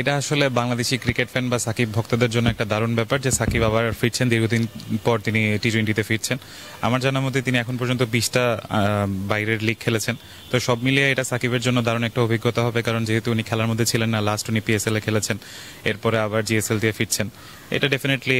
এটা আসলে Bangladeshi cricket fan বা সাকিব ভক্তদের জন্য একটা দারুণ ব্যাপার যে সাকিব আবার ফিরছেন, দীর্ঘদিন পর তিনি টি-20-তে ফিরছেন। আমার জানার মধ্যে তিনি এখন পর্যন্ত 20টা বাইরের লিগ খেলেছেন। তো সব মিলিয়ে এটা সাকিবের জন্য দারুণ একটা অভিজ্ঞতা হবে, কারণ যেহেতু উনি খেলার মধ্যে ছিলেন না, লাস্ট উনি পিএসএল এ খেলেছেন, এরপরে আবার জিএসএল দিয়ে ফিরছেন। এটা ডেফিনেটলি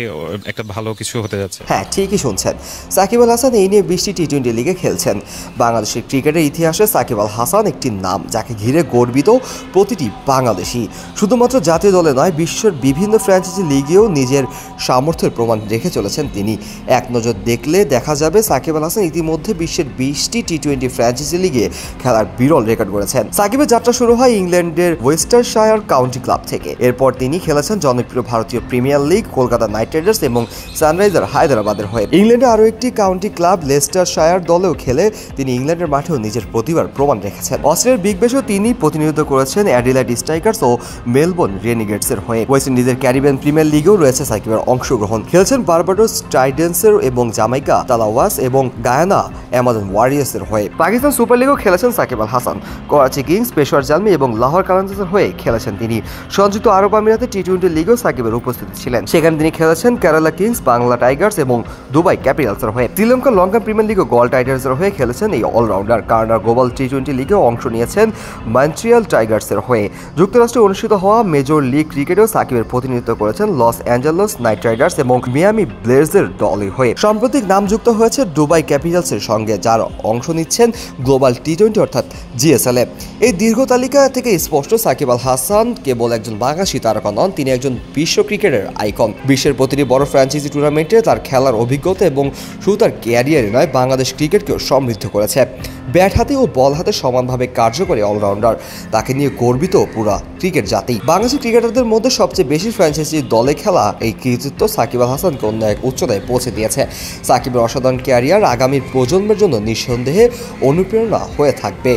একটা ভালো কিছু হতে যাচ্ছে। হ্যাঁ, ঠিকই শুনছেন। সাকিব আল হাসান এই নিয়ে 20টি টি-20 লিগে খেলছেন। বাংলাদেশের ক্রিকেটের ইতিহাসে সাকিব আল হাসান একটি নাম, যাকে ঘিরে গর্বিত প্রতিটি বাংলাদেশি। শুধুমাত্র জাতীয় দলে নয়, বিশ্বের বিভিন্ন ফ্র্যাঞ্চাইজি লিগেও নিজের সামর্থ্যের প্রমাণ রেখে চলেছেন তিনি। এক নজর দেখলে দেখা যাবে সাকিব আল হাসান ইতিমধ্যে বিশ্বের 20টি টি-20 ফ্র্যাঞ্চাইজি লিগে খেলার বিরল রেকর্ড করেছেন। সাকিবের যাত্রা শুরু হয় ইংল্যান্ডের ওয়েস্টারশায়ার কাউন্টি ক্লাব থেকে। এরপর তিনি খেলেছেন জনপ্রিয় ভারতীয় premier league, Kolkata night Riders এবং সানরাইজার হায়দ্রাবাদের হয়ে। ইংল্যান্ডে আরও একটি কাউন্টি ক্লাব লেস্টারশায়ার দলেও খেলে তিনি ইংল্যান্ডের মাঠেও নিজের প্রতিভার প্রমাণ রেখেছেন। অস্ট্রেলিয়ার বিগ ব্যাশেও তিনি প্রতিনিধিত্ব করেছেন অ্যাডিলেড স্ট্রাইকার্স ও মেলবোর্ন রেনিগেটসের হয়ে। ওয়েস্ট ইন্ডিজের ক্যারিবিয়ান প্রিমিয়ার লিগেও রয়েছে সাকিবের অংশগ্রহণ। খেলছেন বারবাডোস টাইডেন্সের এবং জামাইকা তালাওয়াস এবং গায়ানা অ্যামাজন ওয়ারিয়ার্সের হয়ে। পাকিস্তান সুপার লিগেও খেলেছেন সাকিব আল হাসান। করাচি কিংস, পেশোয়ার জালমি এবং লাহোর কালান্দার্সের হয়ে খেলেছেন তিনি। সংযুক্ত আরব আমিরাতে টি-20 লিগেও সাকিবের উপস্থিতি ছিলেন। সেখানে তিনি খেলেছেন কেরালা কিংস, বাংলা টাইগার্স এবং দুবাই ক্যাপিটালসের হয়ে। শ্রীলঙ্কার লঙ্কান প্রিমিয়ার লিগও গোয়াল টাইগার্সের হয়ে খেলেছেন এই অলরাউন্ডার। কানাডার গ্লোবাল টি-20 লিগেও অংশ নিয়েছেন মন্ট্রিয়াল টাইগার্সের হয়ে। যুক্তরাষ্ট্রে অনুষ্ঠিত হওয়া মেজর লিগ ক্রিকেটেও সাকিবের প্রতিনিধিত্ব করেছেন লস অ্যাঞ্জেলস নাইট রাইডার্স এবং মিয়ামি ব্লেজের দলের হয়ে। সাম্প্রতিক নাম যুক্ত হয়েছে দুবাই ক্যাপিটালসের সঙ্গে, যার অংশ নিচ্ছেন গ্লোবাল টি-20 অর্থাৎ জিএসএল এ। এই দীর্ঘ তালিকা থেকে স্পষ্ট সাকিব আল হাসান কেবল একজন বাংলাদেশি তারকা নন, তিনি একজন বিশ্ব ক্রিকেটের আইকন। বিশ্বের প্রতিটি বড় ফ্র্যাঞ্চাইজি টুর্নামেন্টে তার খেলার অভিজ্ঞতা এবং শুধু তার ক্যারিয়ারে নয়, বাংলাদেশ ক্রিকেটকেও সমৃদ্ধ করেছে। ব্যাট হাতে ও বল হাতে সমানভাবে কার্যকরী অলরাউন্ডার, তাকে নিয়ে গর্বিত পুরা ক্রিকেট জাতি। বাংলাদেশি ক্রিকেটারদের মধ্যে সবচেয়ে বেশি ফ্র্যাঞ্চাইজি দলে খেলা এই কৃতিত্ব সাকিব আল হাসানকে অন্য এক উচ্চতায় পৌঁছে দিয়েছে। সাকিবের অসাধারণ ক্যারিয়ার আগামী প্রজন্মের জন্য নিঃসন্দেহে অনুপ্রেরণা হয়ে থাকবে।